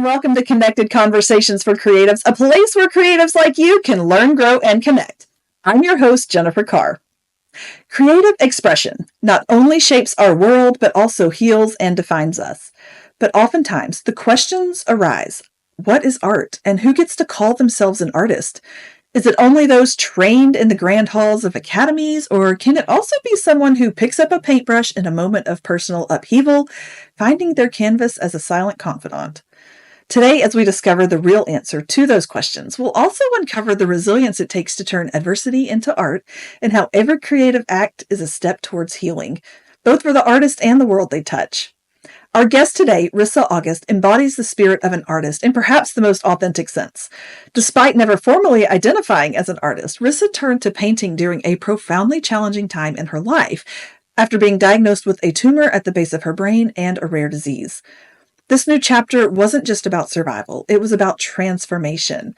welcome to Connected Conversations for Creatives, a place where creatives like you can learn, grow, and connect. I'm your host, Jennifer Carr. Creative expression not only shapes our world, but also heals and defines us. But oftentimes, the questions arise, what is art, and who gets to call themselves an artist? Is it only those trained in the grand halls of academies, or can it also be someone who picks up a paintbrush in a moment of personal upheaval, finding their canvas as a silent confidant? Today, as we discover the real answer to those questions, we'll also uncover the resilience it takes to turn adversity into art and how every creative act is a step towards healing, both for the artist and the world they touch. Our guest today, Rissa August, embodies the spirit of an artist in perhaps the most authentic sense. Despite never formally identifying as an artist, Rissa turned to painting during a profoundly challenging time in her life, after being diagnosed with a tumor at the base of her brain and a rare disease. This new chapter wasn't just about survival, it was about transformation.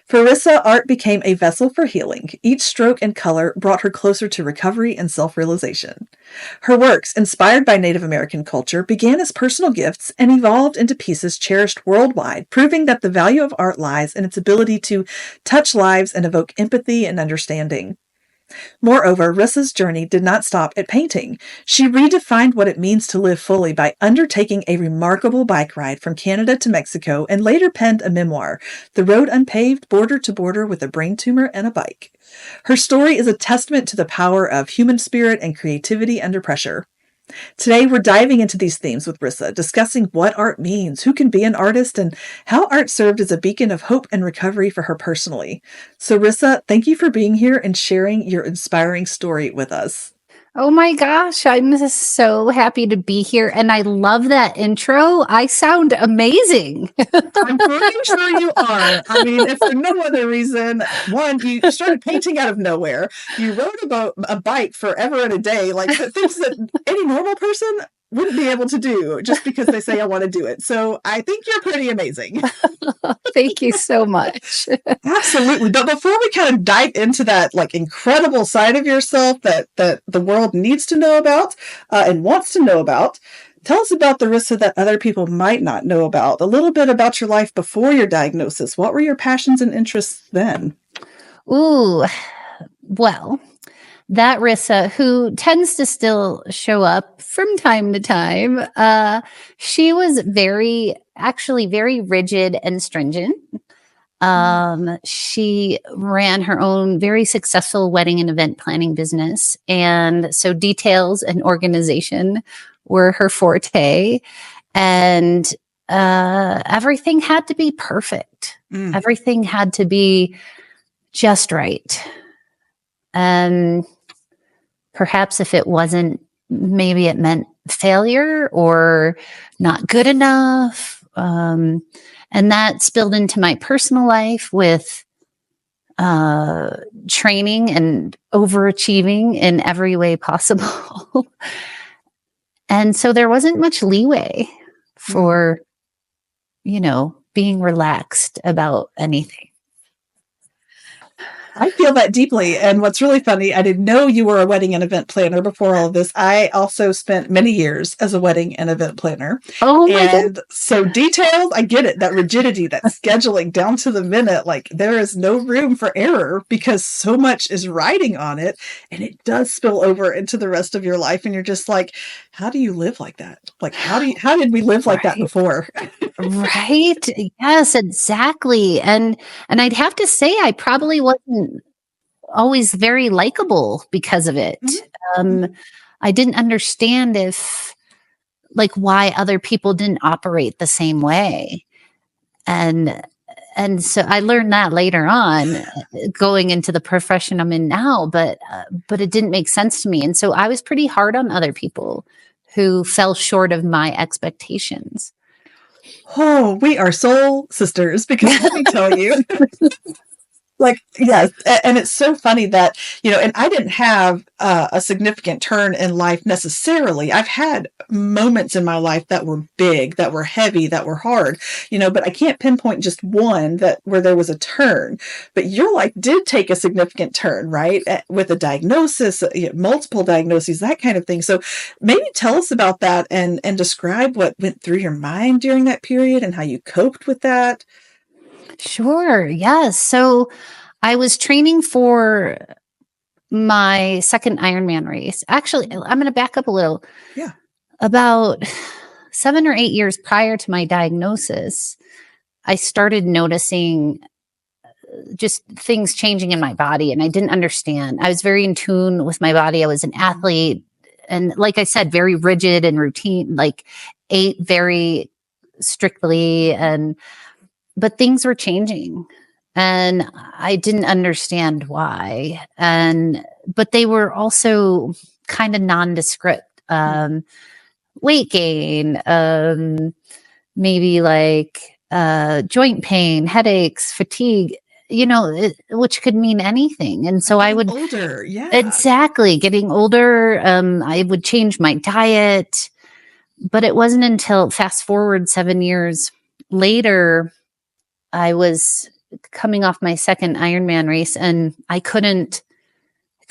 For Rissa, art became a vessel for healing. Each stroke and color brought her closer to recovery and self-realization. Her works, inspired by Native American culture, began as personal gifts and evolved into pieces cherished worldwide, proving that the value of art lies in its ability to touch lives and evoke empathy and understanding. Moreover, Rissa's journey did not stop at painting. She redefined what it means to live fully by undertaking a remarkable bike ride from Canada to Mexico and later penned a memoir, The Road Unpaved, Border to Border with a Brain Tumor and a Bike. Her story is a testament to the power of human spirit and creativity under pressure. Today, we're diving into these themes with Rissa, discussing what art means, who can be an artist, and how art served as a beacon of hope and recovery for her personally. So, Rissa, thank you for being here and sharing your inspiring story with us. Oh my gosh, I'm so happy to be here. And I love that intro. I sound amazing. I'm pretty sure you are. I mean, if for no other reason, one, you started painting out of nowhere. You rode about a bike forever and a day, like things that any normal person wouldn't be able to do just because they say, I want to do it. So I think you're pretty amazing. Thank you so much. Absolutely. But before we kind of dive into that like incredible side of yourself that the world needs to know about and wants to know about, tell us about the Rissa that other people might not know about. A little bit about your life before your diagnosis. What were your passions and interests then? Ooh, well, that Rissa, who tends to still show up from time to time, she was actually very rigid and stringent. She ran her own very successful wedding and event planning business. And so details and organization were her forte. And everything had to be perfect. Everything had to be just right. And perhaps if it wasn't, maybe it meant failure or not good enough. And that spilled into my personal life with training and overachieving in every way possible. And so there wasn't much leeway for, being relaxed about anything. I feel that deeply. And what's really funny, I didn't know you were a wedding and event planner before all of this. I also spent many years as a wedding and event planner. Oh my goodness. So details, I get it. That rigidity, that scheduling down to the minute, like there is no room for error because so much is riding on it. And it does spill over into the rest of your life. And you're just like, how do you live like that? Like, how did we live like that before? Right. Yes, exactly. And I'd have to say, I probably wasn't always very likable because of it. I didn't understand why other people didn't operate the same way. And so I learned that later on going into the profession I'm in now, but it didn't make sense to me. And so I was pretty hard on other people who fell short of my expectations. Oh, we are soul sisters because let me tell you, Like, yes. And it's so funny that, and I didn't have a significant turn in life necessarily. I've had moments in my life that were big, that were heavy, that were hard, but I can't pinpoint just one where there was a turn. But your life did take a significant turn, right? With a diagnosis, multiple diagnoses, that kind of thing. So maybe tell us about that and describe what went through your mind during that period and how you coped with that. Sure. Yes. So I was training for my second Ironman race. Actually, I'm going to back up a little. Yeah. About 7 or 8 years prior to my diagnosis, I started noticing just things changing in my body, and I didn't understand. I was very in tune with my body. I was an athlete, and like I said, very rigid and routine, like ate very strictly, but things were changing. And I didn't understand why. But they were also kind of nondescript. Weight gain, maybe like joint pain, headaches, fatigue, which could mean anything. And so I would older. Yeah. Exactly. Getting older. I would change my diet, but it wasn't until fast forward 7 years later, I was coming off my second Ironman race, and I couldn't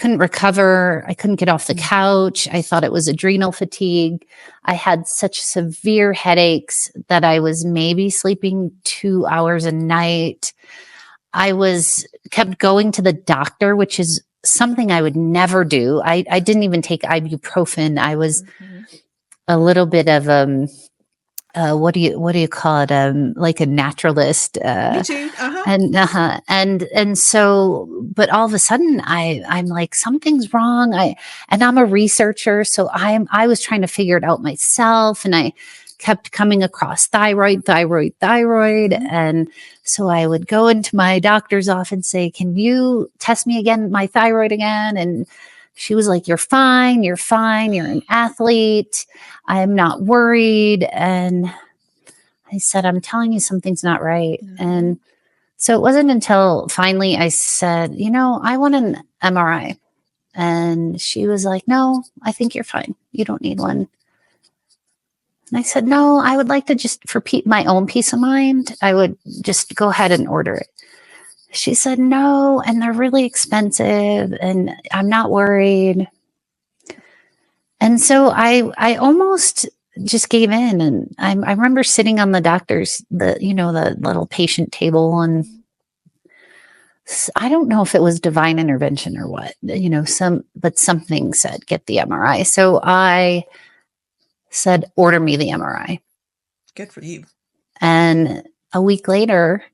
recover. I couldn't get off the couch. I thought it was adrenal fatigue. I had such severe headaches that I was maybe sleeping 2 hours a night. I kept going to the doctor, which is something I would never do. I didn't even take ibuprofen. I was a little bit of what do you call it? Like a naturalist. Me too. Uh-huh. And so, but all of a sudden I'm like, something's wrong. And I'm a researcher. So I was trying to figure it out myself, and I kept coming across thyroid. And so I would go into my doctor's office and say, can you test me again, my thyroid again? And she was like, you're fine. You're an athlete. I'm not worried. And I said, I'm telling you, something's not right. Mm-hmm. And so it wasn't until finally I said, I want an MRI. And she was like, no, I think you're fine. You don't need one. And I said, no, I would like to just, for my own peace of mind, I would just go ahead and order it. She said, no, and they're really expensive, and I'm not worried. And so I almost just gave in. And I remember sitting on the doctor's, the little patient table, and I don't know if it was divine intervention or what, but something said, get the MRI. So I said, order me the MRI. Good for you. And a week later,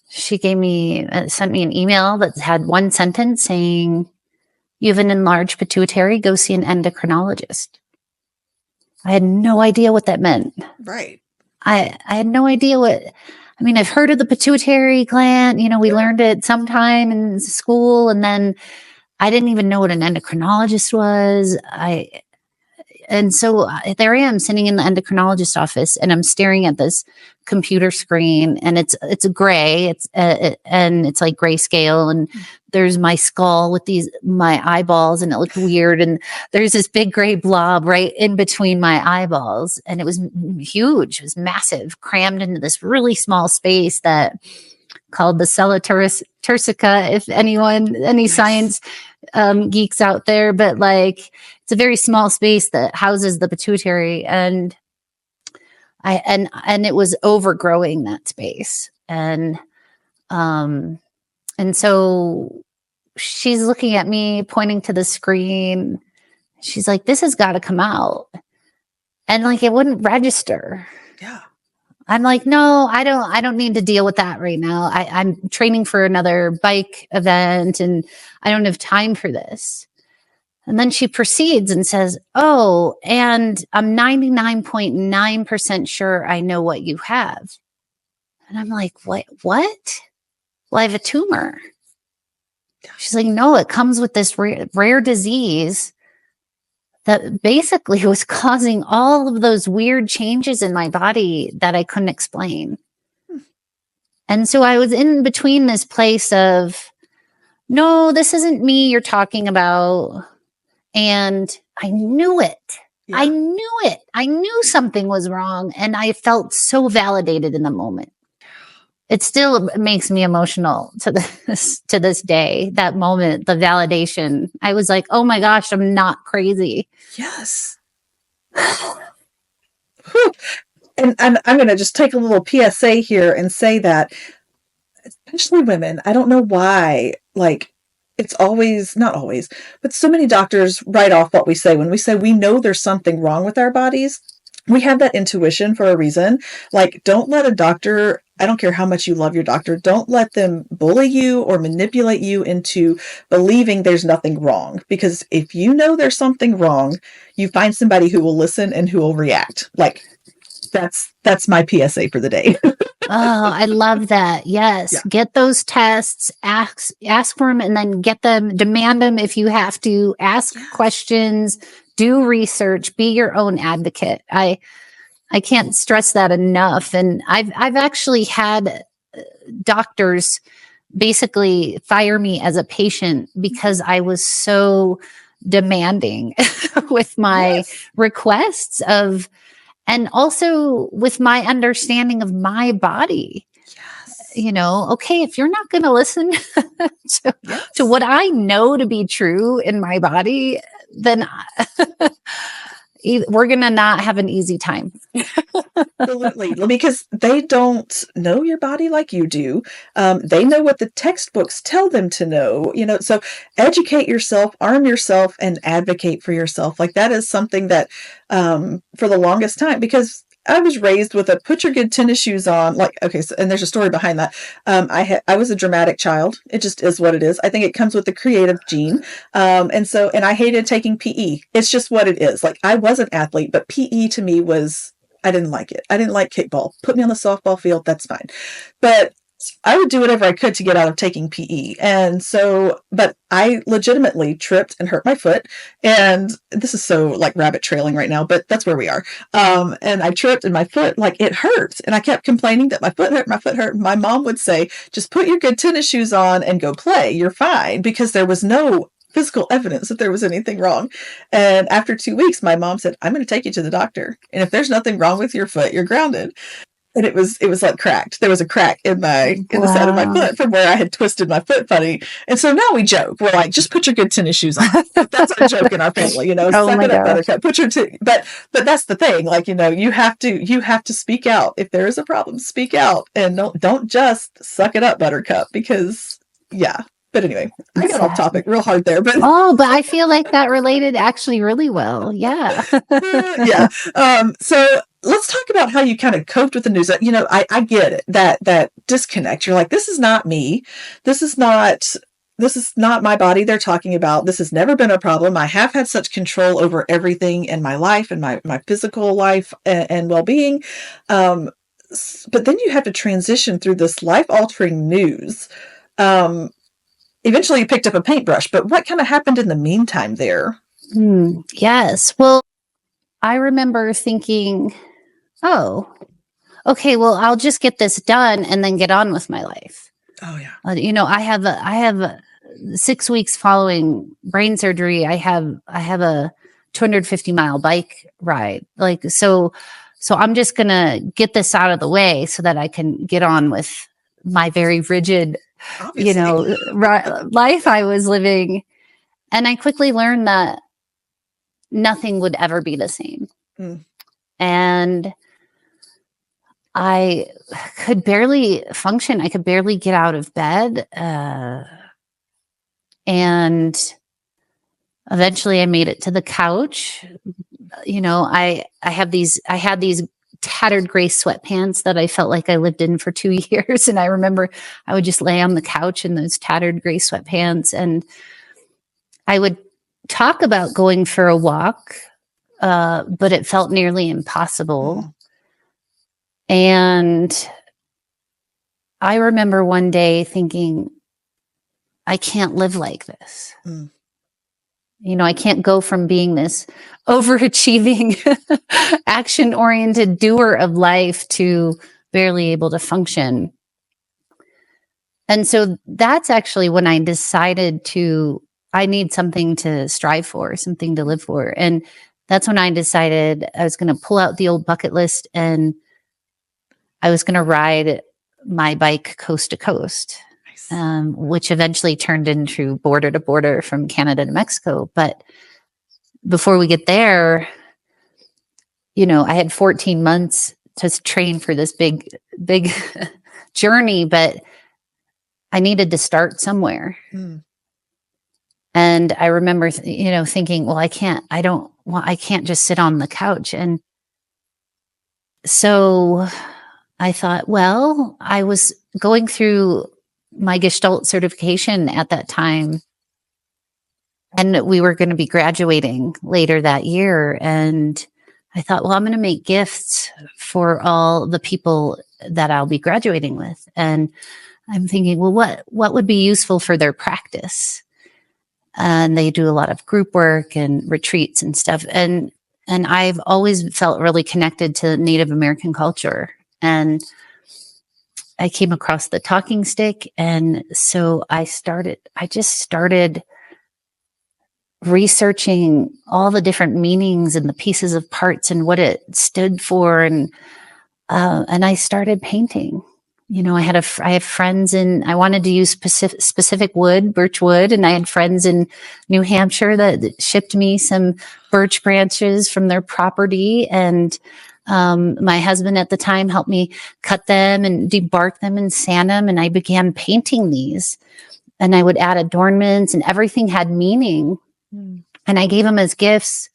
she sent me an email that had one sentence saying, you have an enlarged pituitary, go see an endocrinologist. I had no idea what that meant. Right. I had no idea I've heard of the pituitary gland, we learned it sometime in school, and then I didn't even know what an endocrinologist was. And so there I am sitting in the endocrinologist office, and I'm staring at this computer screen, and it's gray. And it's like grayscale, and there's my skull with my eyeballs, and it looked weird. And there's this big gray blob right in between my eyeballs, and it was huge. It was massive, crammed into this really small space called the cella turcica. If any science geeks out there, but it's a very small space that houses the pituitary, and it was overgrowing that space. And so she's looking at me, pointing to the screen. She's like, this has got to come out. And it wouldn't register. Yeah. I'm like, no, I don't need to deal with that right now. I'm training for another bike event, and I don't have time for this. And then she proceeds and says, oh, and I'm 99.9% sure I know what you have. And I'm like, what? Well, I have a tumor. She's like, no, it comes with this rare disease that basically was causing all of those weird changes in my body that I couldn't explain. And so I was in between this place of, no, this isn't me you're talking about. And I knew it. Yeah. I knew it. I knew something was wrong. And I felt so validated in the moment. It still makes me emotional to this day. That moment, the validation. I was like, oh my gosh, I'm not crazy. Yes. And I'm going to just take a little PSA here and say that, especially women, I don't know why, like, it's always, not always, but so many doctors write off what we say. When we say we know there's something wrong with our bodies, we have that intuition for a reason. Like, don't let a doctor, I don't care how much you love your doctor, don't let them bully you or manipulate you into believing there's nothing wrong. Because if you know there's something wrong, you find somebody who will listen and who will react. Like, that's my PSA for the day. Oh, I love that. Yes. Yeah. Get those tests, ask for them, and then get them, demand them if you have to, ask questions, do research, be your own advocate. I can't stress that enough. And I've actually had doctors basically fire me as a patient because I was so demanding with my requests of, and also with my understanding of my body. Yes. You know, okay, if you're not going to listen to what I know to be true in my body, then we're going to not have an easy time. Absolutely. Because they don't know your body like you do. They know what the textbooks tell them to know, so educate yourself, arm yourself, and advocate for yourself. Like, that is something that, for the longest time, because I was raised with a put your good tennis shoes on, like, okay, so, and there's a story behind that. I was a dramatic child. It just is what it is. I think it comes with the creative gene. And I hated taking PE. It's just what it is. Like, I was an athlete, but PE to me I didn't like it. I didn't like kickball. Put me on the softball field, that's fine. But I would do whatever I could to get out of taking PE. And so, but I legitimately tripped and hurt my foot. And this is so like rabbit trailing right now, but that's where we are. And I tripped and my foot, like, it hurt. And I kept complaining that my foot hurt, my foot hurt. My mom would say, just put your good tennis shoes on and go play. You're fine. Because there was no physical evidence that there was anything wrong. And after 2 weeks, my mom said, I'm going to take you to the doctor. And if there's nothing wrong with your foot, you're grounded. And it was like cracked. There was a crack in the side of my foot from where I had twisted my foot funny. And so now we joke. We're like, just put your good tennis shoes on. That's our joke in our family, suck it up, buttercup. Put your but that's the thing. Like, you have to speak out. If there is a problem, speak out, and don't just suck it up, buttercup, because But anyway, I got off topic real hard there. But but I feel like that related actually really well. Yeah. So let's talk about how you kind of coped with the news. I get it, that disconnect. You're like, this is not me. This is not my body they're talking about. This has never been a problem. I have had such control over everything in my life and my physical life and well-being. But then you have to transition through this life-altering news. Eventually you picked up a paintbrush, but what kind of happened in the meantime there? Yes. Well, I remember thinking, oh, okay, well, I'll just get this done and then get on with my life. Oh yeah. I have 6 weeks following brain surgery. I have a 250-mile bike ride. Like, so I'm just going to get this out of the way so that I can get on with my very rigid, life I was living. And I quickly learned that nothing would ever be the same. And I could barely function. I could barely get out of bed. And eventually I made it to the couch. I had these tattered gray sweatpants that I felt like I lived in for 2 years. And I remember I would just lay on the couch in those tattered gray sweatpants, and I would talk about going for a walk, but it felt nearly impossible. And I remember one day thinking, I can't live like this. I can't go from being this overachieving, action-oriented doer of life to barely able to function. And so that's actually when I decided I need something to strive for, something to live for. And that's when I decided I was going to pull out the old bucket list and I was going to ride my bike coast to coast, which eventually turned into border to border from Canada to Mexico. But before we get there, I had 14 months to train for this big journey, but I needed to start somewhere. And I remember, thinking, well, I can't just sit on the couch. And so I thought, well, I was going through my Gestalt certification at that time, and we were going to be graduating later that year. And I thought, well, I'm going to make gifts for all the people that I'll be graduating with. And I'm thinking, well, what would be useful for their practice? And they do a lot of group work and retreats and stuff. And I've always felt really connected to Native American culture. And I came across the talking stick. And so I just started researching all the different meanings and the pieces of parts and what it stood for. And I started painting. I have friends I wanted to use specific wood, birch wood. And I had friends in New Hampshire that shipped me some birch branches from their property. And my husband at the time helped me cut them and debark them and sand them. And I began painting these, and I would add adornments, and everything had meaning. And I gave them as gifts.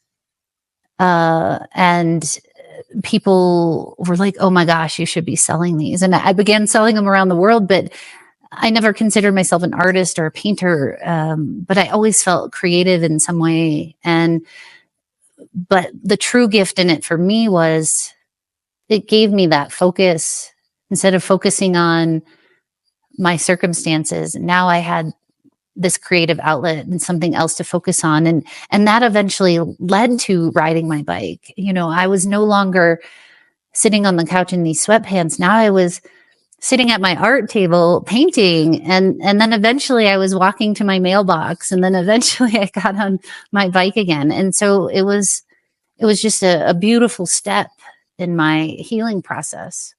And people were like, oh my gosh, you should be selling these. And I began selling them around the world, but I never considered myself an artist or a painter. But I always felt creative in some way. But the true gift in it for me was it gave me that focus. Instead of focusing on my circumstances, now I had this creative outlet and something else to focus on. And that eventually led to riding my bike. I was no longer sitting on the couch in these sweatpants. Now I was sitting at my art table painting. And then eventually I was walking to my mailbox, and then eventually I got on my bike again. And so it was just a beautiful step in my healing process.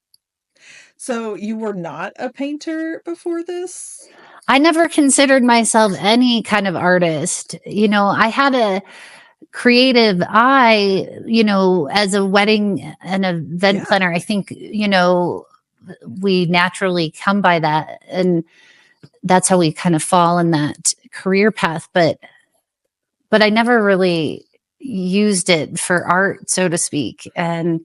So you were not a painter before this? I never considered myself any kind of artist. I had a creative eye, as a wedding and event planner. I think, we naturally come by that. And that's how we kind of fall in that career path. But I never really used it for art, so to speak. And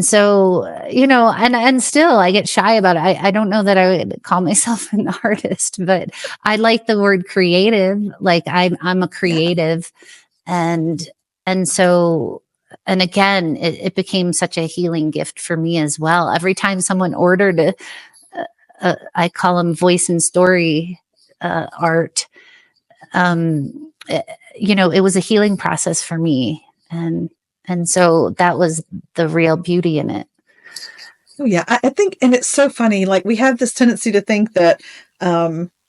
so, and still I get shy about it. I don't know that I would call myself an artist, but I like the word creative. Like I'm a creative. And so, and again, it became such a healing gift for me as well. Every time someone ordered I call them voice and story art, it was a healing process for me. And so that was the real beauty in it. Oh, yeah. I think, and it's so funny, like we have this tendency to think that,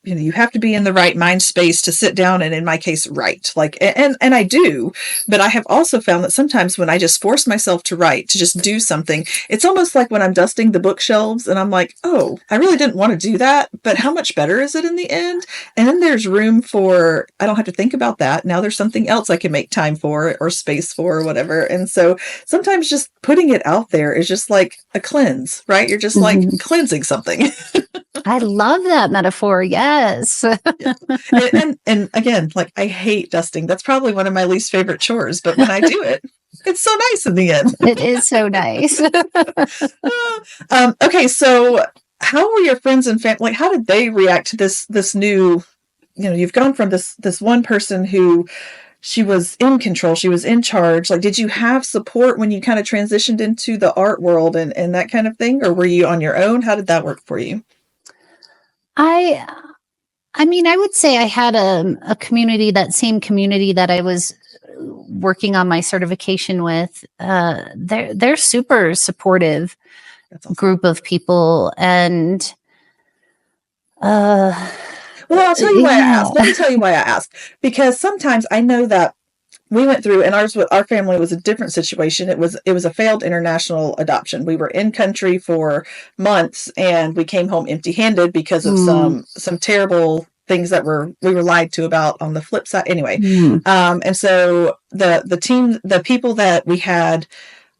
you have to be in the right mind space to sit down and, in my case, write. Like, and I do, but I have also found that sometimes when I just force myself to write, to just do something, it's almost like when I'm dusting the bookshelves and I'm like, oh, I really didn't want to do that, but how much better is it in the end? And then there's room for, I don't have to think about that. Now there's something else I can make time for or space for or whatever. And so sometimes just putting it out there is just like a cleanse, right? You're just like cleansing something. I love that metaphor. Yes. Yeah. And again, like I hate dusting. That's probably one of my least favorite chores, but when I do it, it's so nice in the end. It is so nice. Okay. So how were your friends and family? Like, how did they react to this new, you've gone from this one person who she was in control, she was in charge. Like, did you have support when you kind of transitioned into the art world and that kind of thing? Or were you on your own? How did that work for you? I mean, I would say I had a community, that same community that I was working on my certification with. They're super supportive. That's awesome. Group of people. And Well, I'll tell you why I Yeah. asked. Let me tell you why I asked. Because sometimes I know that we went through, and our family was a different situation. It was a failed international adoption. We were in country for months, and we came home empty-handed because of some terrible things that we were lied to about on the flip side. Anyway, and so the people that we had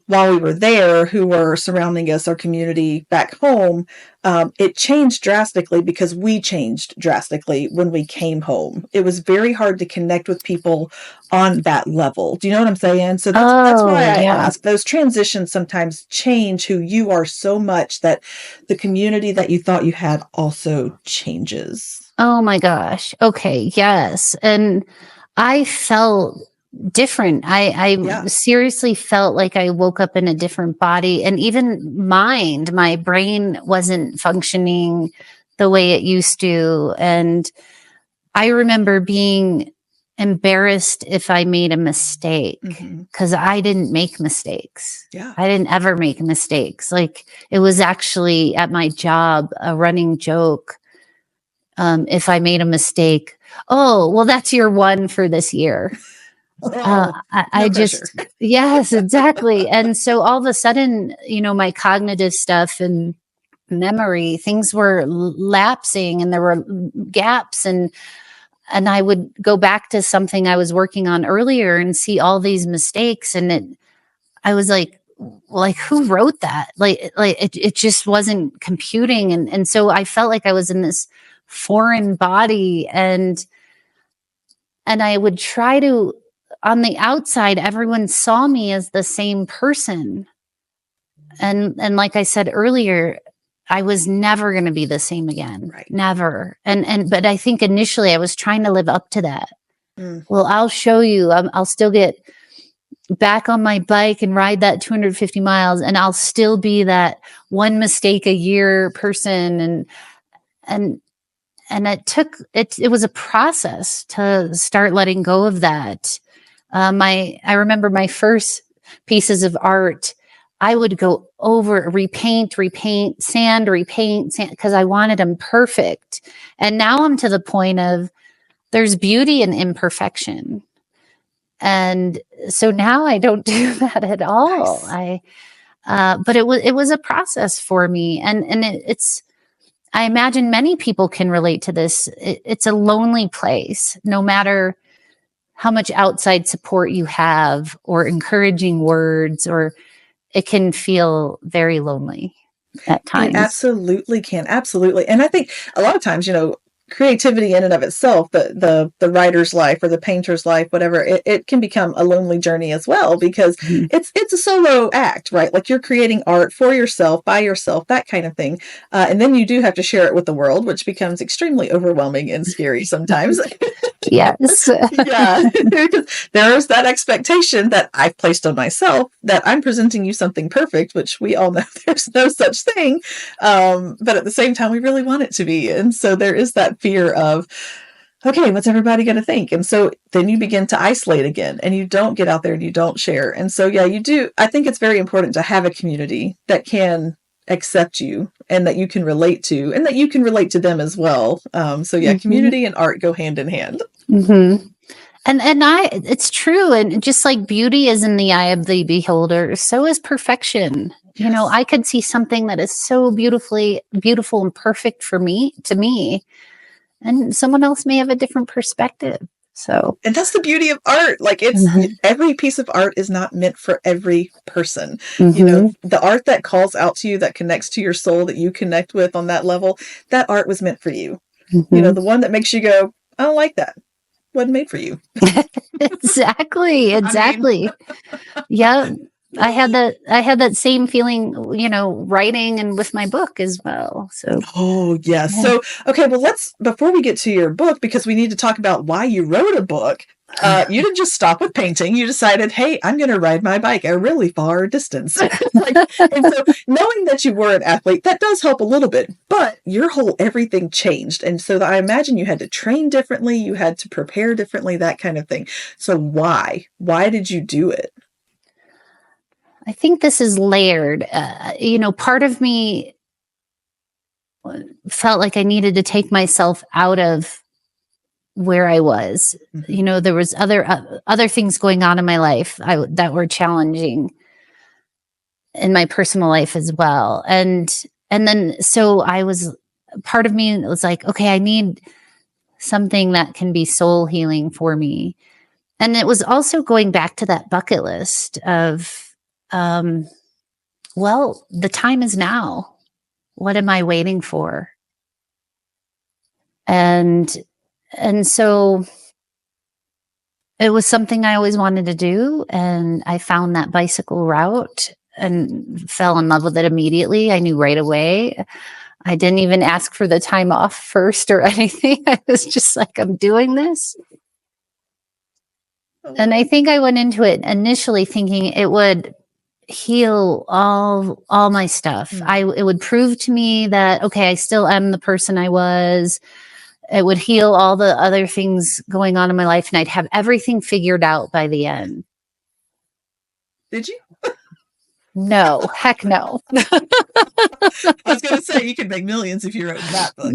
while we were there who were surrounding us, our community back home, it changed drastically because we changed drastically when we came home. It was very hard to connect with people on that level. Do you know what I'm saying? So that's why I ask. Those transitions sometimes change who you are so much that the community that you thought you had also changes. Oh my gosh. Okay. Yes. And I felt different. I seriously felt like I woke up in a different body, and even mind. My brain wasn't functioning the way it used to. And I remember being embarrassed if I made a mistake, because I didn't make mistakes. Yeah. I didn't ever make mistakes. Like, it was actually at my job a running joke. If I made a mistake, oh, well, that's your one for this year. I just, yes, exactly. And so all of a sudden, my cognitive stuff and memory, things were lapsing, and there were gaps, and I would go back to something I was working on earlier and see all these mistakes. And I was like, who wrote that? It just wasn't computing. And so I felt like I was in this foreign body, and I would try to, on the outside, everyone saw me as the same person. And like I said earlier, I was never going to be the same again. Right. Never. But I think initially I was trying to live up to that. Well, I'll show you, I'll still get back on my bike and ride that 250 miles, and I'll still be that one mistake a year person. And it was a process to start letting go of that. I remember my first pieces of art, I would go over, repaint, sand, because I wanted them perfect. And now I'm to the point of there's beauty in imperfection. And so now I don't do that at all. Nice. But it was a process for me. And I imagine many people can relate to this. It's a lonely place, no matter how much outside support you have or encouraging words, or it can feel very lonely at times. It absolutely can. Absolutely. And I think a lot of times, creativity in and of itself, the writer's life or the painter's life, whatever, it can become a lonely journey as well, because it's a solo act, right? Like, you're creating art for yourself, by yourself, that kind of thing. And then you do have to share it with the world, which becomes extremely overwhelming and scary sometimes. Yes. Yeah. There's that expectation that I've placed on myself that I'm presenting you something perfect, which we all know there's no such thing. But at the same time, we really want it to be. And so there is that fear of, okay, what's everybody going to think? And so then you begin to isolate again, and you don't get out there and you don't share. And so, yeah, you do. I think it's very important to have a community that can accept you and that you can relate to, and that you can relate to them as well. So yeah, community and art go hand in hand. And it's true. And just like beauty is in the eye of the beholder, so is perfection. Yes. I could see something that is so beautiful and perfect to me, and someone else may have a different perspective. So, and that's the beauty of art. Like, every piece of art is not meant for every person. The art that calls out to you, that connects to your soul, that you connect with on that level, that art was meant for you. The one that makes you go, I don't like that, wasn't made for you. Exactly. Yeah. I had that same feeling, writing and with my book as well. So, oh yes. Yeah. So, okay, well, before we get to your book, because we need to talk about why you wrote a book. You didn't just stop with painting. You decided, hey, I'm going to ride my bike a really far distance. And so knowing that you were an athlete, that does help a little bit, but your whole everything changed. And so I imagine you had to train differently. You had to prepare differently, that kind of thing. So why did you do it? I think this is layered. Part of me felt like I needed to take myself out of where I was. There was other things going on in my life that were challenging in my personal life as well. And then, so part of me was like, okay, I need something that can be soul healing for me. And it was also going back to that bucket list of, well, the time is now. What am I waiting for? And so it was something I always wanted to do. And I found that bicycle route and fell in love with it immediately. I knew right away. I didn't even ask for the time off first or anything. I was just like, I'm doing this. And I think I went into it initially thinking it would heal all my stuff. It would prove to me that, okay, I still am the person I was. It would heal all the other things going on in my life, and I'd have everything figured out by the end. Did you? No, heck no. I was going to say, you could make millions if you wrote that book.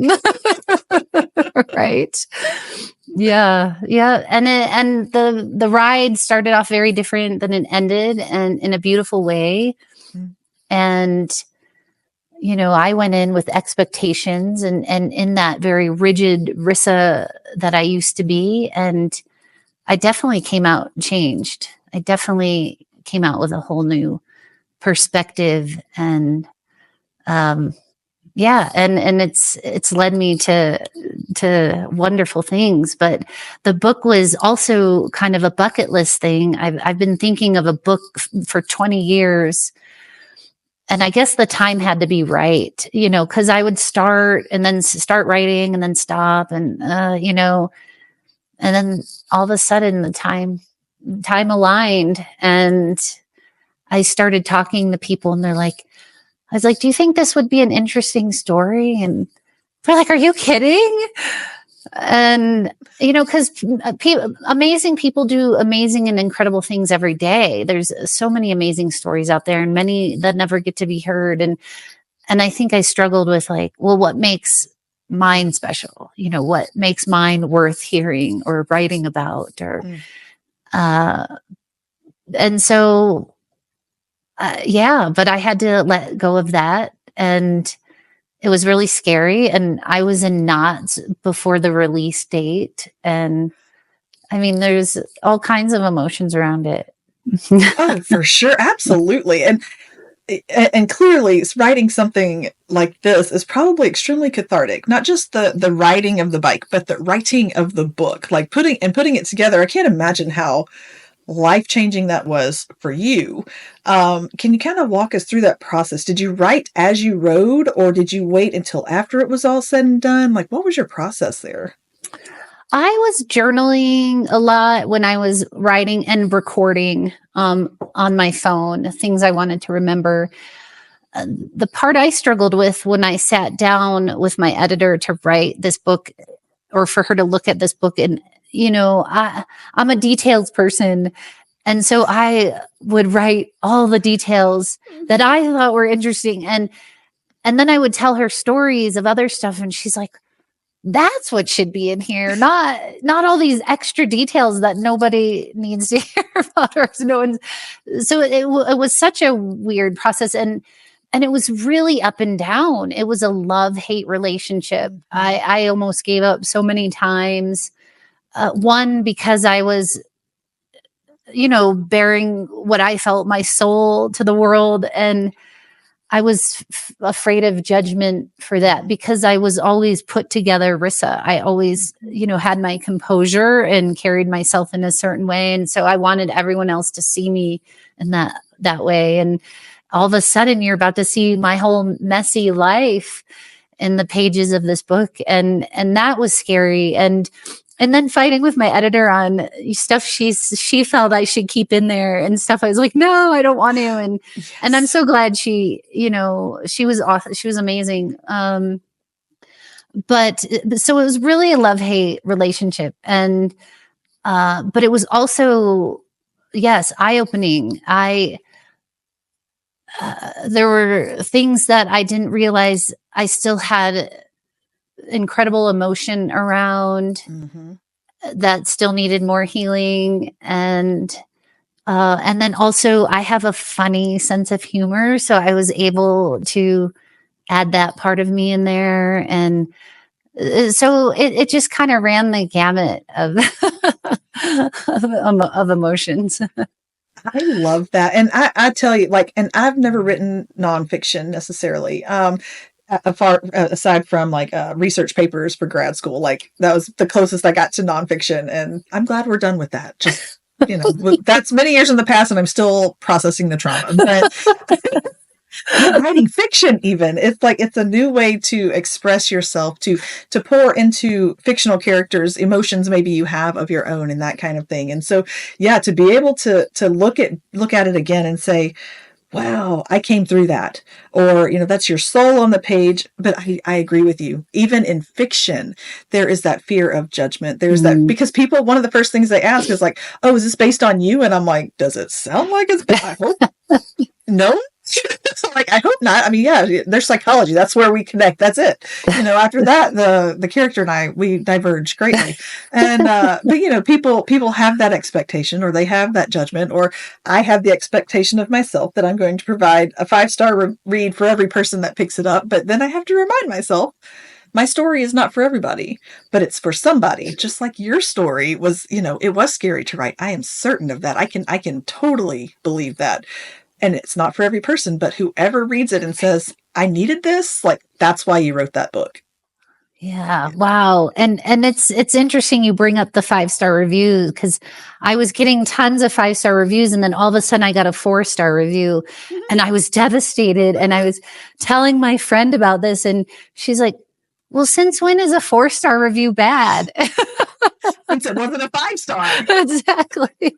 Right. Yeah. And the ride started off very different than it ended, and in a beautiful way. And, I went in with expectations and in that very rigid Rissa that I used to be. And I definitely came out changed. I definitely came out with a whole new perspective, and and it's led me to wonderful things. But the book was also kind of a bucket list thing. I've been thinking of a book for 20 years, and I guess the time had to be right, because I would start and then start writing and then stop, and and then all of a sudden the time aligned, and I started talking to people, and I was like, do you think this would be an interesting story? And they're like, are you kidding? And, because amazing people do amazing and incredible things every day. There's so many amazing stories out there, and many that never get to be heard. And I think I struggled with what makes mine special? What makes mine worth hearing or writing about? And so, but I had to let go of that, and it was really scary. And I was in knots before the release date. And I mean, there's all kinds of emotions around it. Oh, for sure. Absolutely. And clearly writing something like this is probably extremely cathartic. Not just the writing of the bike, but the writing of the book, putting it together. I can't imagine how life-changing that was for you. Can you kind of walk us through that process? Did you write as you rode, or did you wait until after it was all said and done? What was your process there? I was journaling a lot when I was writing and recording on my phone, things I wanted to remember. The part I struggled with when I sat down with my editor to write this book, or for her to look at this book, and I'm a details person. And so I would write all the details that I thought were interesting. And then I would tell her stories of other stuff. And she's like, that's what should be in here. Not all these extra details that nobody needs to hear about. So it was such a weird process. And it was really up and down. It was a love-hate relationship. I almost gave up so many times. One, because I was, bearing what I felt my soul to the world. And I was afraid of judgment for that, because I was always put together Rissa. I always, had my composure and carried myself in a certain way. And so I wanted everyone else to see me in that way. And all of a sudden you're about to see my whole messy life in the pages of this book. And that was scary. And then fighting with my editor on stuff she felt I should keep in there, and stuff I was like, no, I don't want to. And yes. And I'm so glad she was awesome. She was amazing. But so it was really a love-hate relationship. And but it was also, yes, eye-opening. there were things that I didn't realize I still had incredible emotion around that still needed more healing. And then also I have a funny sense of humor. So I was able to add that part of me in there. And so it just kind of ran the gamut of, of emotions. I love that. And I tell you, like, and I've never written nonfiction necessarily. Aside from like research papers for grad school, like that was the closest I got to nonfiction. And I'm glad we're done with that. Just, that's many years in the past and I'm still processing the trauma. But writing fiction, even, it's like it's a new way to express yourself, to pour into fictional characters emotions maybe you have of your own and that kind of thing. And so yeah, to be able to look at it again and say, wow, I came through that, or that's your soul on the page. But I agree with you, even in fiction there is that fear of judgment. There's that, because people, one of the first things they ask is like, oh, is this based on you? And I'm like, does it sound like it's I hope no. Like, I hope not. I mean, yeah, there's psychology. That's where we connect. That's it. After that, the character and I, we diverge greatly. And, but people have that expectation, or they have that judgment, or I have the expectation of myself that I'm going to provide a 5-star read for every person that picks it up. But then I have to remind myself, my story is not for everybody, but it's for somebody. Just like your story was, it was scary to write. I am certain of that. I can totally believe that. And it's not for every person, but whoever reads it and says, I needed this, like, that's why you wrote that book. Yeah. Wow. And it's interesting you bring up the 5-star reviews, because I was getting tons of 5-star reviews, and then all of a sudden I got a 4-star review and I was devastated. And I was telling my friend about this, and she's like, well, since when is a 4-star review bad? Since it wasn't a 5-star. Exactly.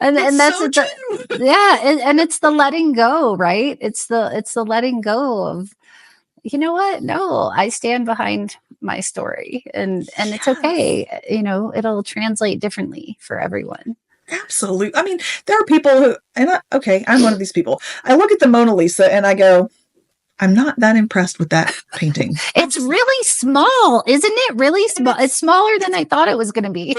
and that's so true. And it's the letting go, right? It's the letting go of, you know what? No, I stand behind my story, and it's okay. It'll translate differently for everyone. Absolutely. I mean, there are people who, I'm one of these people. I look at the Mona Lisa and I go, I'm not that impressed with that painting. It's really small, isn't it? Really small. It's smaller than I thought it was going to be.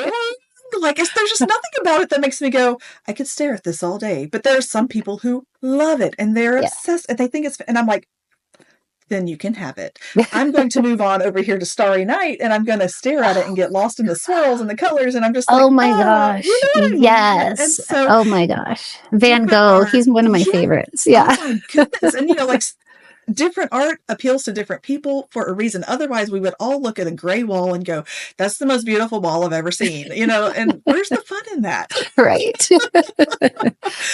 Like, there's just nothing about it that makes me go, I could stare at this all day. But there are some people who love it and they're obsessed and they think it's, and I'm like, then you can have it. I'm going to move on over here to Starry Night and I'm going to stare at it and get lost in the swirls and the colors. And I'm just like, oh my gosh. Yes. And so, oh my gosh. Van Gogh. He's one of my favorites. Yeah. Oh my goodness. And like, different art appeals to different people for a reason. Otherwise, we would all look at a gray wall and go, that's the most beautiful wall I've ever seen, and where's the fun in that? Right.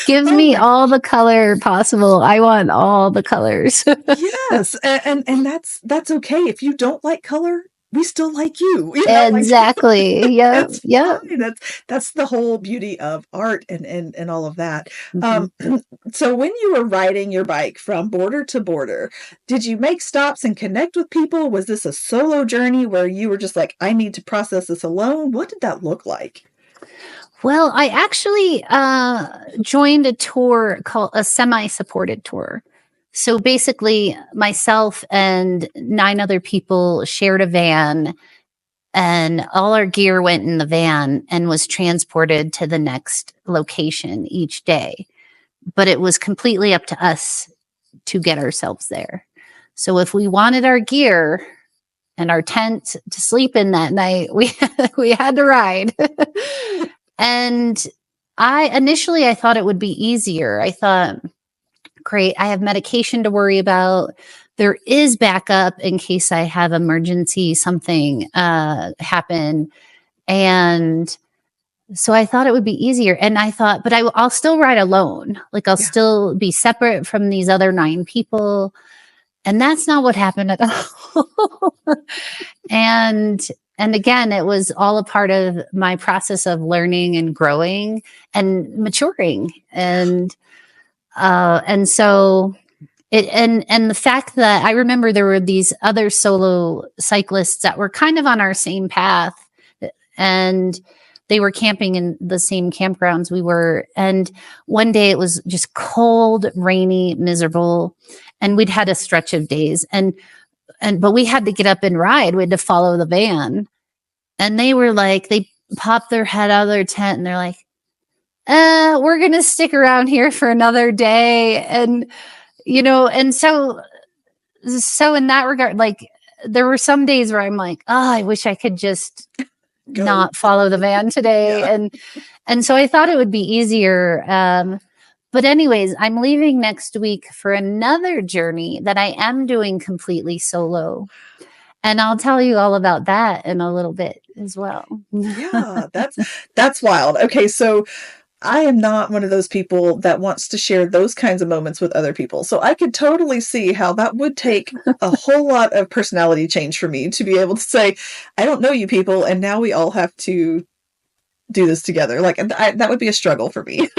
Give me all the color possible. I want all the colors. Yes. And that's okay. If you don't like color, we still like you. Exactly. Yeah. Yeah. That's the whole beauty of art and all of that. So when you were riding your bike from border to border, did you make stops and connect with people? Was this a solo journey where you were just like, I need to process this alone? What did that look like? Well, I actually joined a tour called a semi-supported tour. So basically, myself and 9 other people shared a van, and all our gear went in the van and was transported to the next location each day. But it was completely up to us to get ourselves there. So if we wanted our gear and our tent to sleep in that night, we had to ride. And I thought it would be easier. I thought, great, I have medication to worry about. There is backup in case I have emergency, something happen. And so I thought it would be easier. And I thought, but I'll still ride alone. Like I'll still be separate from these other 9 people. And that's not what happened at all. And again, it was all a part of my process of learning and growing and maturing. And so and the fact that I remember there were these other solo cyclists that were kind of on our same path, and they were camping in the same campgrounds we were. And one day it was just cold, rainy, miserable. And we'd had a stretch of days but we had to get up and ride. We had to follow the van. And they were like, they popped their head out of their tent and they're like, we're going to stick around here for another day. And, and so in that regard, like there were some days where I'm like, oh, I wish I could just not follow the van today. Yeah. And so I thought it would be easier. But anyways, I'm leaving next week for another journey that I am doing completely solo. And I'll tell you all about that in a little bit as well. Yeah, that's wild. Okay, so I am not one of those people that wants to share those kinds of moments with other people. So I could totally see how that would take a whole lot of personality change for me to be able to say, I don't know you people, and now we all have to do this together. Like that would be a struggle for me.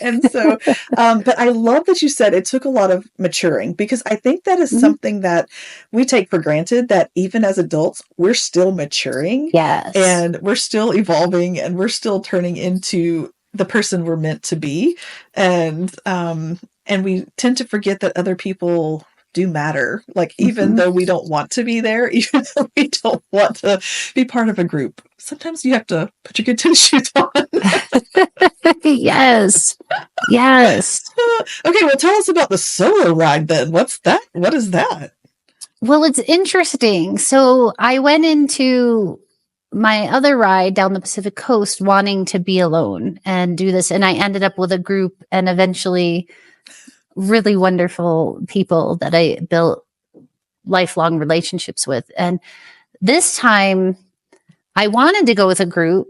And so, but I love that you said it took a lot of maturing, because I think that is something that we take for granted, that even as adults, we're still maturing. Yes. And we're still evolving, and we're still turning into the person we're meant to be. And we tend to forget that other people do matter. Like, even though we don't want to be there, even though we don't want to be part of a group, sometimes you have to put your good tennis shoes on. Yes. Yes. Okay, well, tell us about the solo ride then. What's that? What is that? Well, it's interesting. So I went into my other ride down the Pacific Coast wanting to be alone and do this. And I ended up with a group and eventually really wonderful people that I built lifelong relationships with. And this time I wanted to go with a group,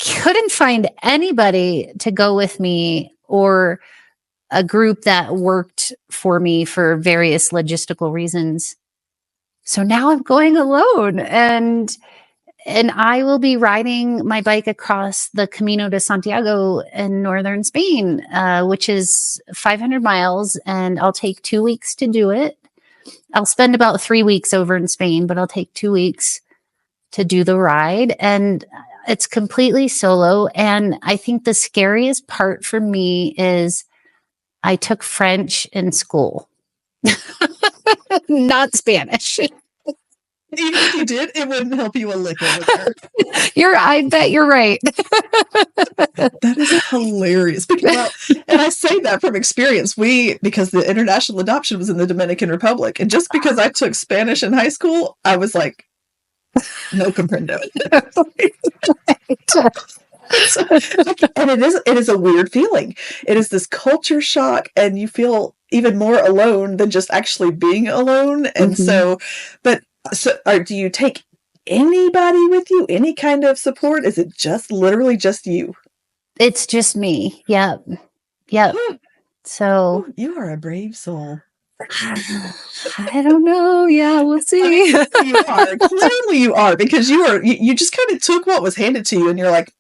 couldn't find anybody to go with me or a group that worked for me for various logistical reasons. So now I'm going alone, and I will be riding my bike across the Camino de Santiago in northern Spain, which is 500 miles, and I'll take 2 weeks to do it. I'll spend about 3 weeks over in Spain, but I'll take 2 weeks to do the ride. And it's completely solo. And I think the scariest part for me is I took French in school, not Spanish. Even if you did, it wouldn't help you a lick over there. I bet you're right. That is hilarious. Well, and I say that from experience. Because the international adoption was in the Dominican Republic, and just because I took Spanish in high school, I was like, no comprendo. And it is a weird feeling. It is this culture shock, and you feel even more alone than just actually being alone. And so do you take anybody with you? Any kind of support? Is it just literally just you? It's just me. Yep. So you are a brave soul. I don't know. Yeah, we'll see. You are. Clearly you are, because you just kind of took what was handed to you, and you're like,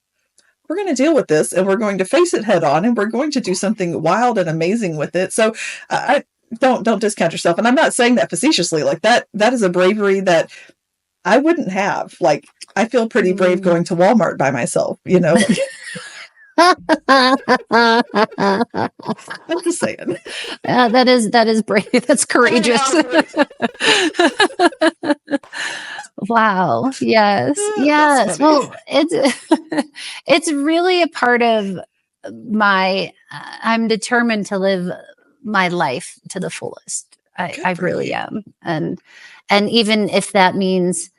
we're going to deal with this, and we're going to face it head on, and we're going to do something wild and amazing with it. So I don't discount yourself. And I'm not saying that facetiously. Like that is a bravery that I wouldn't have. Like, I feel pretty brave going to Walmart by myself, I'm just saying. That is brave. That's courageous. Wow. Yes. Yes. Well, it's really a part of I'm determined to live my life to the fullest. I really am. And even if that means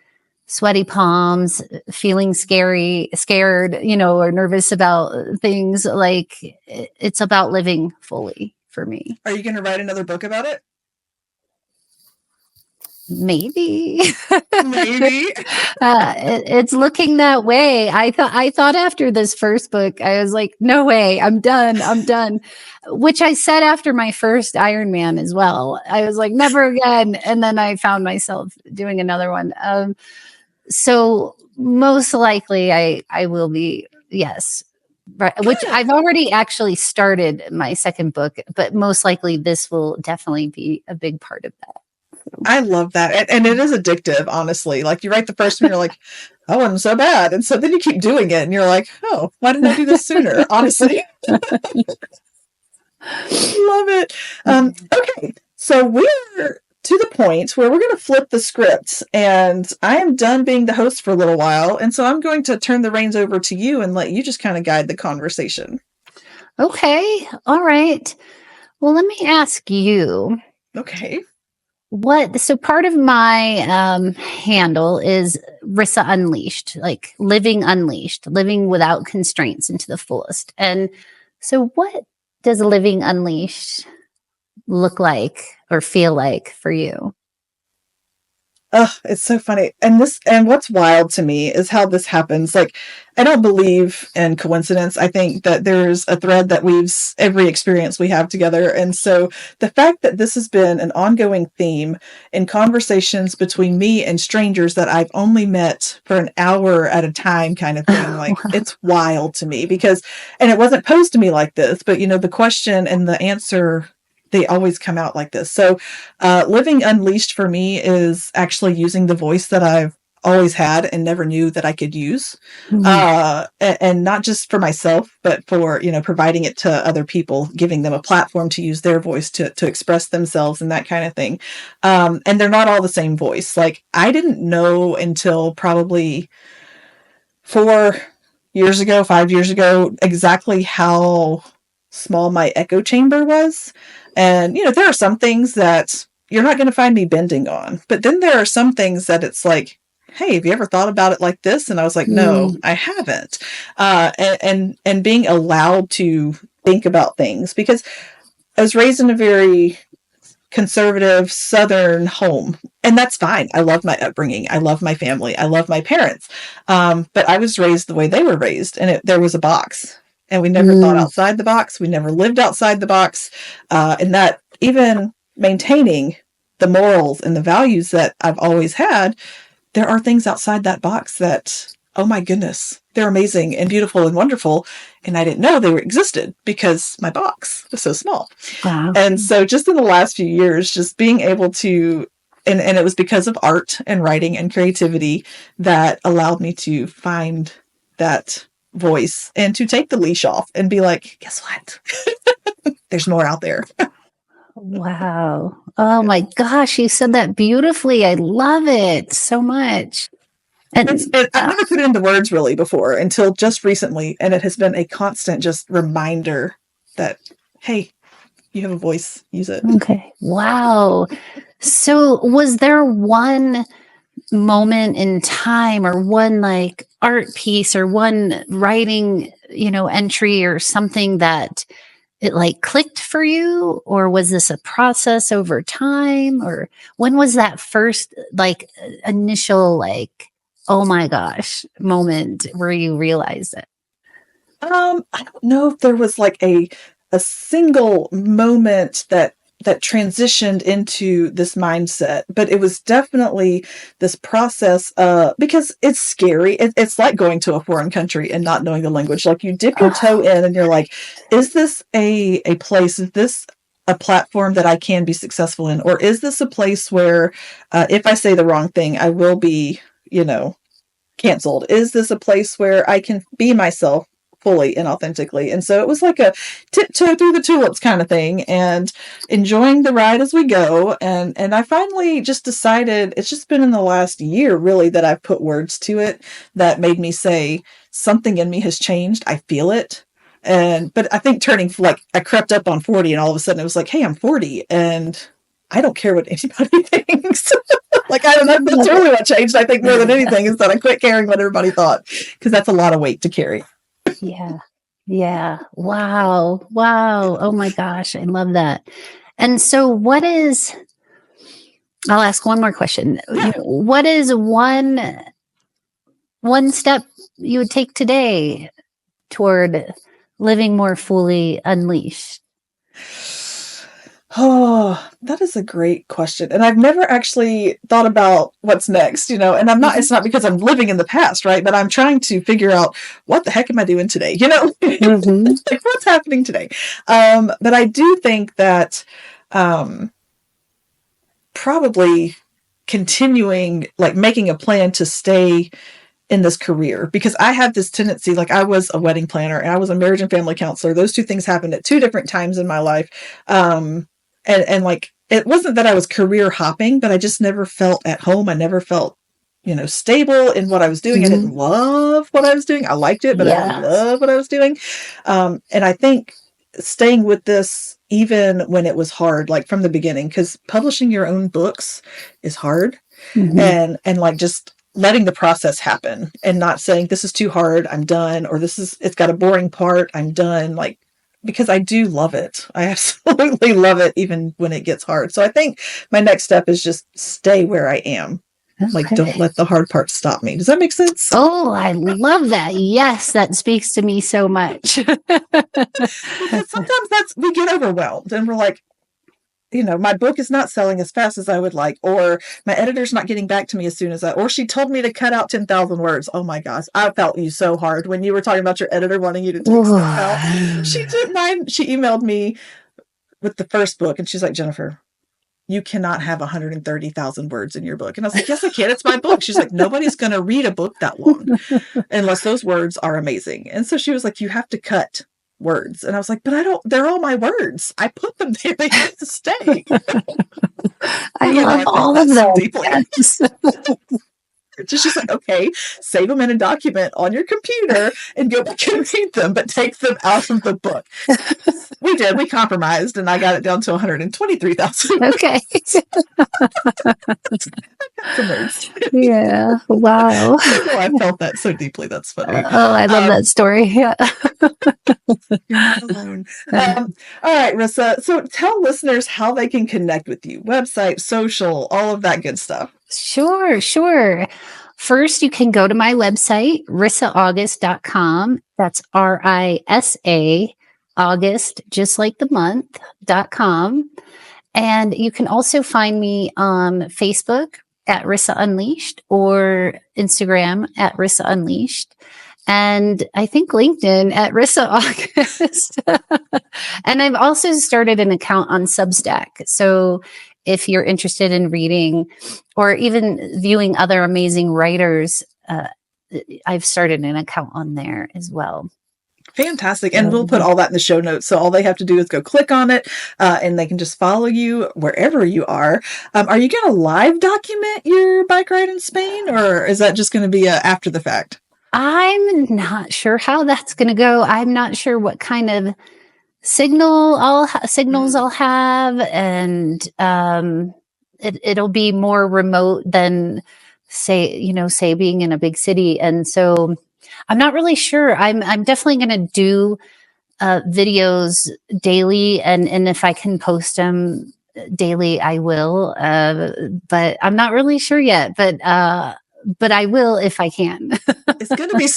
sweaty palms, feeling scared, or nervous about things, like it's about living fully for me. Are you going to write another book about it? Maybe. It's looking that way. I thought after this first book, I was like, no way, I'm done. Which I said after my first Ironman as well. I was like, never again. And then I found myself doing another one. So most likely I will be, yes. Right. Which I've already actually started my second book, but most likely this will definitely be a big part of that. I love that. And it is addictive, honestly. Like you write the first one, you're like, that wasn't so bad. And so then you keep doing it and you're like, oh, why didn't I do this sooner? Honestly. Love it. Okay. So we're to the point where we're going to flip the script, and I am done being the host for a little while. And so I'm going to turn the reins over to you and let you just kind of guide the conversation. Okay. All right. Well, let me ask you. Okay. So part of my handle is Rissa Unleashed, like living unleashed, living without constraints into the fullest. And so what does living unleashed look like or feel like for you? Oh, it's so funny. And what's wild to me is how this happens. Like, I don't believe in coincidence. I think that there's a thread that weaves every experience we have together. And so the fact that this has been an ongoing theme in conversations between me and strangers that I've only met for an hour at a time kind of thing, like it's wild to me and it wasn't posed to me like this, but the question and the answer, they always come out like this. So living unleashed for me is actually using the voice that I've always had and never knew that I could use. And not just for myself, but for, providing it to other people, giving them a platform to use their voice to express themselves and that kind of thing. And they're not all the same voice. Like I didn't know until probably 5 years ago, exactly how small my echo chamber was. And, there are some things that you're not going to find me bending on. But then there are some things that it's like, hey, have you ever thought about it like this? And I was like, no, I haven't. And being allowed to think about things, because I was raised in a very conservative Southern home. And that's fine. I love my upbringing. I love my family. I love my parents. But I was raised the way they were raised. And there was a box. And we never thought outside the box. We never lived outside the box. And that even maintaining the morals and the values that I've always had, there are things outside that box that, oh my goodness, they're amazing and beautiful and wonderful. And I didn't know they existed because my box was so small. Wow. And so just in the last few years, just being able to, and it was because of art and writing and creativity that allowed me to find that voice and to take the leash off and be like, guess what? There's more out there. Wow. Oh my gosh, you said that beautifully. I love it so much. And I've never put it into words really before until just recently. And it has been a constant just reminder that, hey, you have a voice, use it. Okay. Wow. So was there one moment in time or one like art piece or one writing, entry or something that it like clicked for you? Or was this a process over time? Or when was that first like initial like, oh my gosh, moment where you realized it? I don't know if there was like a single moment that transitioned into this mindset, but it was definitely this process, because it's scary. It's like going to a foreign country and not knowing the language. Like you dip your toe in and you're like, is this a place? Is this a platform that I can be successful in? Or is this a place where, if I say the wrong thing, I will be, canceled? Is this a place where I can be myself fully and authentically? And so it was like a tiptoe through the tulips kind of thing, and enjoying the ride as we go. And I finally just decided, it's just been in the last year really that I've put words to it that made me say something in me has changed. I feel it. But I think turning, like I crept up on 40 and all of a sudden it was like, hey, I'm 40 and I don't care what anybody thinks. Like, I don't know. That's really what changed. I think more than anything is that I quit caring what everybody thought, because that's a lot of weight to carry. Yeah. Yeah. Wow. Wow. Oh my gosh. I love that. And so I'll ask one more question. What is one step you would take today toward living more fully unleashed? Oh, that is a great question. And I've never actually thought about what's next, and it's not because I'm living in the past, right? But I'm trying to figure out what the heck am I doing today? Like what's happening today? But I do think that, probably continuing, like making a plan to stay in this career, because I have this tendency, like I was a wedding planner and I was a marriage and family counselor. Those two things happened at two different times in my life. And like, it wasn't that I was career hopping, but I just never felt at home. I never felt, stable in what I was doing. I didn't love what I was doing. I liked it, but I didn't love what I was doing. And I think staying with this, even when it was hard, like from the beginning, because publishing your own books is hard. And like just letting the process happen and not saying this is too hard, I'm done, or it's got a boring part, I'm done. Like, because I do love it. I absolutely love it, even when it gets hard. So I think my next step is just stay where I am. Okay. Like, don't let the hard part stop me. Does that make sense? Oh, I love that. Yes, that speaks to me so much. Because sometimes we get overwhelmed and we're like, my book is not selling as fast as I would like, or my editor's not getting back to me as soon as or she told me to cut out 10,000 words. Oh my gosh. I felt you so hard when you were talking about your editor wanting you to take stuff out. She didn't mind. She emailed me with the first book and she's like, Jennifer, you cannot have 130,000 words in your book. And I was like, yes, I can. It's my book. She's like, nobody's going to read a book that long unless those words are amazing. And so she was like, you have to cut words. And I was like, but they're all my words. I put them there. They have to stay. I love all of them. Yes. She's like, okay, save them in a document on your computer and go back and read them, but take them out of the book. We did. We compromised, and I got it down to 123,000. Okay. Yeah. Wow. I felt that so deeply. That's funny. Oh, I love that story. Yeah. You're not alone. All right, Rissa. So tell listeners how they can connect with you. Website, social, all of that good stuff. Sure. First, you can go to my website, rissaaugust.com. That's RISA, August, just like the month.com. And you can also find me on Facebook at Rissa Unleashed or Instagram at Rissa Unleashed. And I think LinkedIn at Rissa August. And I've also started an account on Substack. So if you're interested in reading or even viewing other amazing writers, I've started an account on there as well. Fantastic. And we'll put all that in the show notes. So all they have to do is go click on it and they can just follow you wherever you are. Are you going to live document your bike ride in Spain, or is that just going to be after the fact? I'm not sure how that's going to go. I'm not sure what kind of signals I'll have, and it'll be more remote than say being in a big city. And so I'm not really sure. I'm definitely going to do videos daily, and if I can post them daily, I will. But I'm not really sure yet. But I will if I can. It's going to be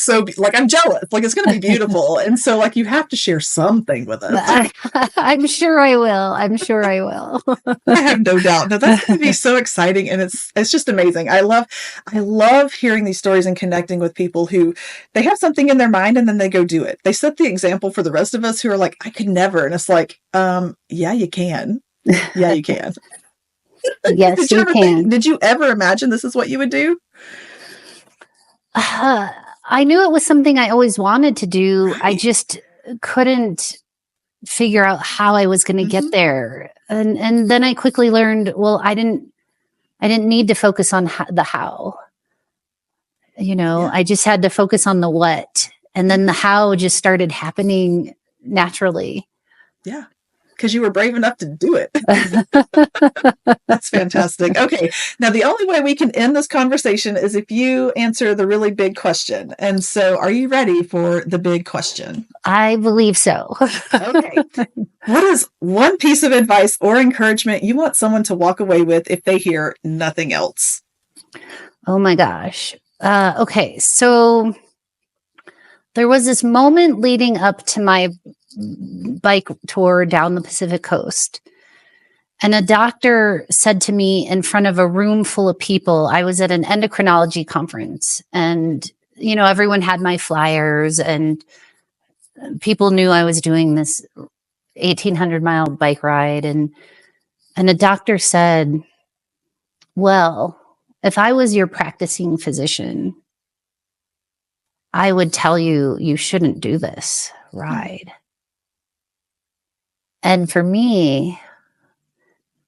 I'm jealous. Like, it's going to be beautiful. And so, like, you have to share something with us. I'm sure I will. I have no doubt. No, that's going to be so exciting. And it's just amazing. I love hearing these stories and connecting with people who they have something in their mind and then they go do it. They set the example for the rest of us who are like, I could never. And it's like, yeah, you can. Yeah, you can. Yes, you can. Did you ever imagine this is what you would do? I knew it was something I always wanted to do. Right. I just couldn't figure out how I was going to get there. And then I quickly learned, well, I didn't need to focus on the how. I just had to focus on the what. And then the how just started happening naturally. Yeah. Because you were brave enough to do it. That's fantastic. Okay. Now, the only way we can end this conversation is if you answer the really big question. And so, are you ready for the big question? I believe so. Okay. What is one piece of advice or encouragement you want someone to walk away with if they hear nothing else? Oh my gosh. Okay. So there was this moment leading up to my bike tour down the Pacific Coast. And a doctor said to me in front of a room full of people, I was at an endocrinology conference, and, everyone had my flyers and people knew I was doing this 1,800-mile bike ride. And a doctor said, Well, if I was your practicing physician, I would tell you, you shouldn't do this ride. And for me,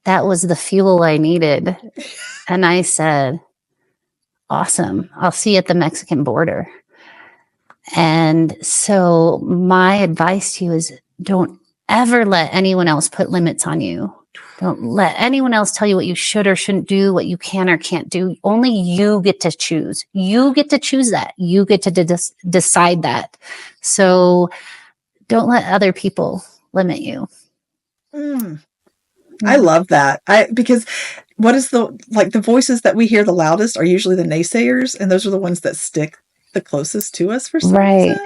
that was the fuel I needed. And I said, awesome. I'll see you at the Mexican border. And so my advice to you is don't ever let anyone else put limits on you. Don't let anyone else tell you what you should or shouldn't do, what you can or can't do. Only you get to choose. You get to choose that. You get to decide that. So don't let other people limit you. I love that. Because what is the voices that we hear the loudest are usually the naysayers, and those are the ones that stick the closest to us for some reason.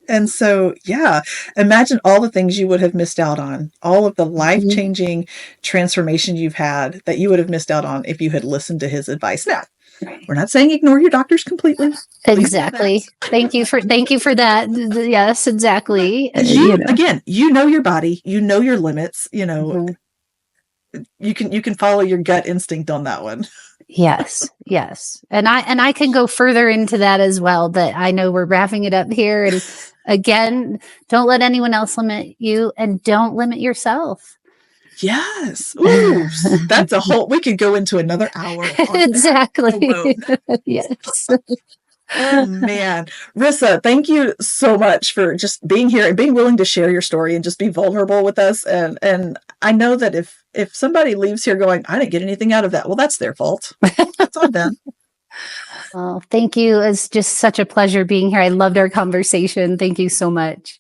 And so, yeah, imagine all the things you would have missed out on, all of the life-changing transformation you've had that you would have missed out on if you had listened to his advice. Now, we're not saying ignore your doctors completely. Exactly. Thank you for that. Yes, exactly. Again, you know your body, you know your limits, you can follow your gut instinct on that one. Yes. And I can go further into that as well, but I know we're wrapping it up here. And again, don't let anyone else limit you, and don't limit yourself. Yes. Ooh, that's we could go into another hour. Exactly. Yes. Oh man. Rissa, thank you so much for just being here and being willing to share your story and just be vulnerable with us. And I know that if somebody leaves here going, I didn't get anything out of that, well, that's their fault. That's on them. Well, thank you. It's just such a pleasure being here. I loved our conversation. Thank you so much.